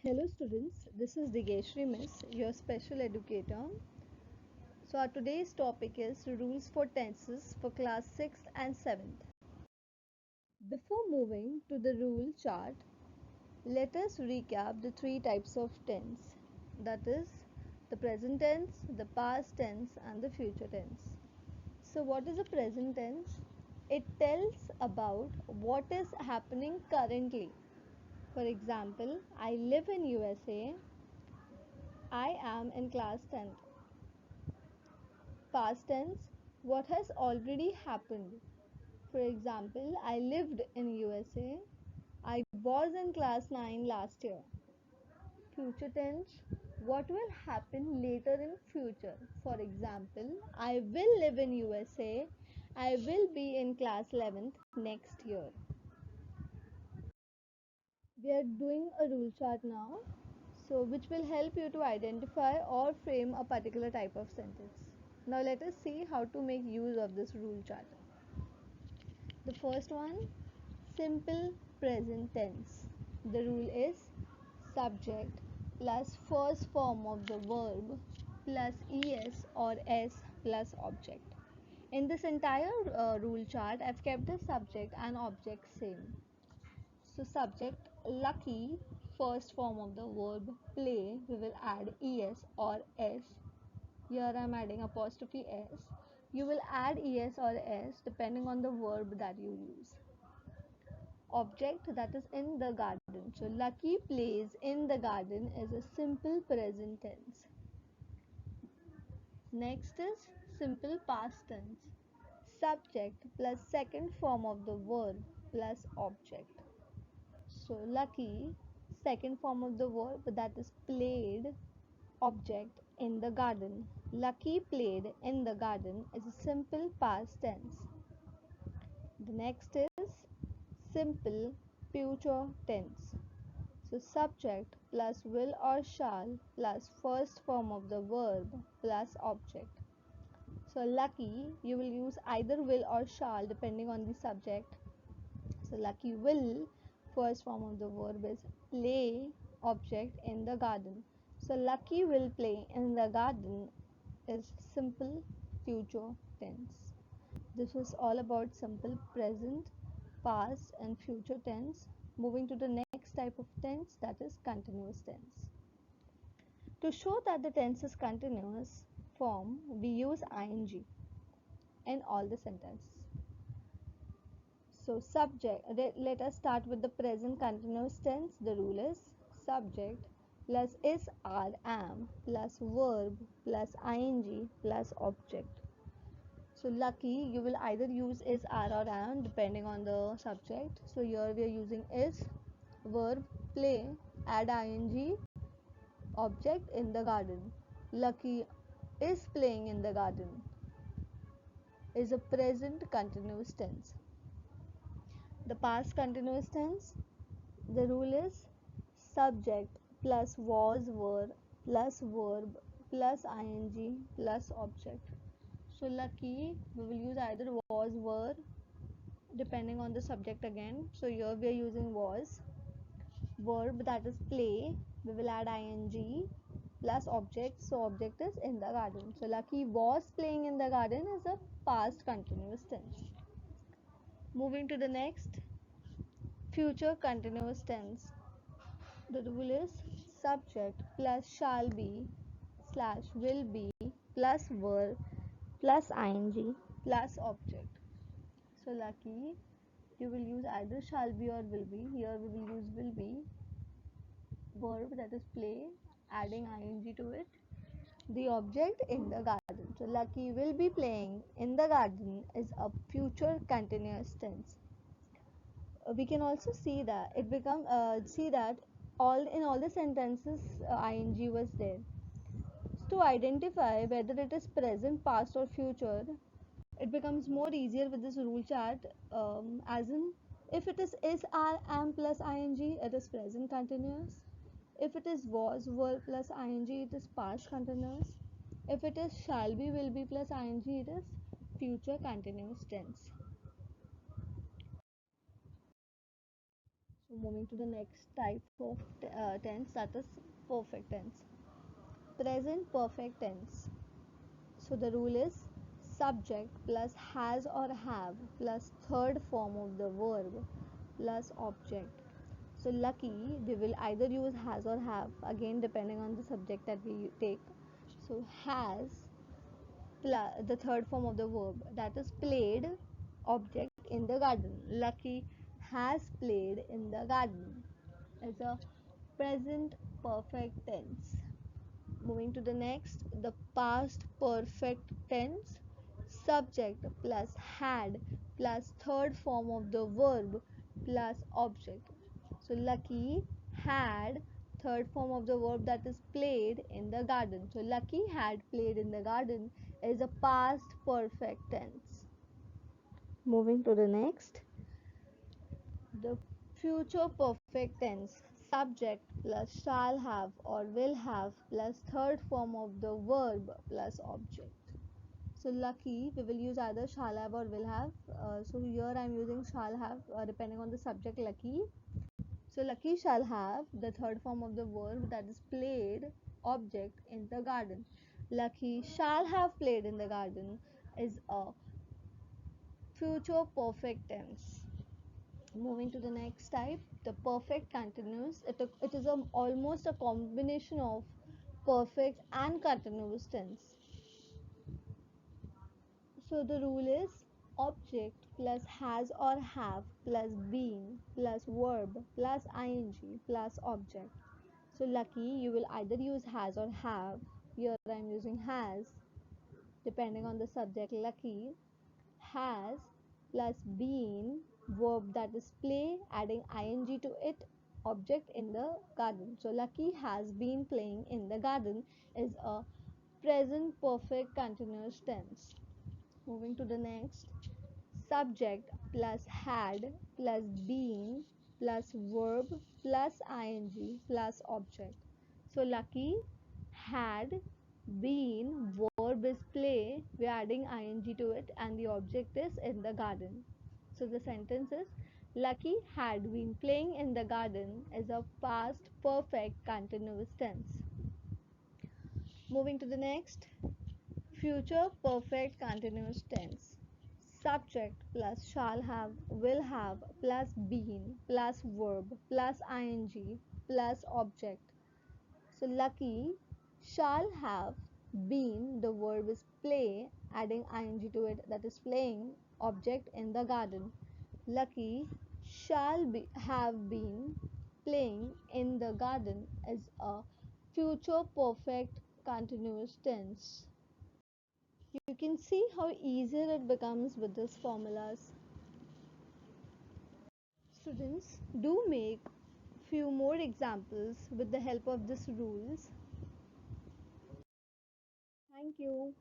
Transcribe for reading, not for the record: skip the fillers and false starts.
Hello students, this is Digeshri Miss, your special educator. So our today's topic is rules for tenses for class 6th and 7th. Before moving to the rule chart, let us recap the three types of tense. That is the present tense, the past tense and the future tense. So what is the present tense? It tells about what is happening currently. For example, I live in USA. I am in class 10th. Past tense, what has already happened. For example, I lived in USA. I was in class 9 last year. Future tense, what will happen later in future. For example, I will live in USA. I will be in class 11th next year. We are doing a rule chart now, so which will help you to identify or frame a particular type of sentence. Now let us see how to make use of this rule chart. The first one, simple present tense. The rule is subject plus first form of the verb plus es or s plus object. In this entire rule chart, I've kept the subject and object same. So subject lucky, first form of the verb play, we will add es or s. Here I'm adding apostrophe s. You will add es or s depending on the verb that you use. Object, that is in the garden. So Lucky plays in the garden is a simple present tense. Next is simple past tense. Subject plus second form of the verb plus object. So Lucky, second form of the verb, that is played, object in the garden. Lucky played in the garden is a simple past tense. The next is simple future tense. So subject plus will or shall plus first form of the verb plus object. So Lucky, you will use either will or shall depending on the subject. So Lucky will, first form of the verb is play, object in the garden. So Lucky will play in the garden is simple future tense. This was all about simple present, past and future tense. Moving to the next type of tense, that is continuous tense. To show that the tense is continuous form, we use ing in all the sentences. So subject, let us start with the present continuous tense. The rule is subject plus is, are, am plus verb plus ing plus object. So Lucky, you will either use is, are or am depending on the subject. So here we are using is, verb, play, add ing, object in the garden. Lucky is playing in the garden is a present continuous tense. The past continuous tense, the rule is subject plus was, were plus verb plus ing plus object. So Lucky, we will use either was, were depending on the subject again. So here we are using was. Verb, that is play, we will add ing plus object. So object is in the garden. So Lucky was playing in the garden is a past continuous tense. Moving to the next, future continuous tense. The rule is subject plus shall be slash will be plus verb plus ing plus object. So Lucky, you will use either shall be or will be. Here we will use will be. Verb, that is play, adding ing to it. The object in the garden. So Lucky will be playing in the garden is a future continuous tense. We can also see that it become see that all the sentences ing was there. So to identify whether it is present, past or future, it becomes more easier with this rule chart, as in if it is, are, am plus ing, it is present continuous. If it is was, were plus ing, it is past continuous. If it is shall be, will be plus ing, it is future continuous tense. So moving to the next type of tense, that is perfect tense. Present perfect tense. So the rule is subject plus has or have plus third form of the verb plus object. So lucky we will either use has or have, again depending on the subject that we take. So has plus the third form of the verb, that is played, object in the garden. Lucky has played in the garden is a present perfect tense. Moving to the next, the past perfect tense. Subject plus had plus third form of the verb plus object. So Lucky had third form of the verb, that is played in the garden. So Lucky had played in the garden is a past perfect tense. Moving to the next, the future perfect tense. Subject plus shall have or will have plus third form of the verb plus object. So lucky we will use either shall have or will have. So here I am using shall have depending on the subject lucky. So lucky shall have the third form of the verb, that is played, object in the garden. Lucky shall have played in the garden is a future perfect tense. Moving to the next type, the perfect continuous. It is almost a combination of perfect and continuous tense. So the rule is object plus has or have plus been plus verb plus ing plus object. So lucky you will either use has or have. Here I am using has depending on the subject. Lucky has plus been, verb that is play, adding ing to it, object in the garden. So Lucky has been playing in the garden is a present perfect continuous tense. Moving to the next, subject plus had plus been plus verb plus ing plus object. So Lucky had been, verb is play, we're adding ing to it, and the object is in the garden. So the sentence is Lucky had been playing in the garden is a past perfect continuous tense. Moving to the next, future perfect continuous tense. Subject plus shall have, will have plus been plus verb plus ing plus object. So lucky shall have been, the verb is play, adding ing to it, that is playing, object in the garden. Lucky shall have been playing in the garden is a future perfect continuous tense. You can see how easier it becomes with these formulas. Students, do make few more examples with the help of these rules. Thank you.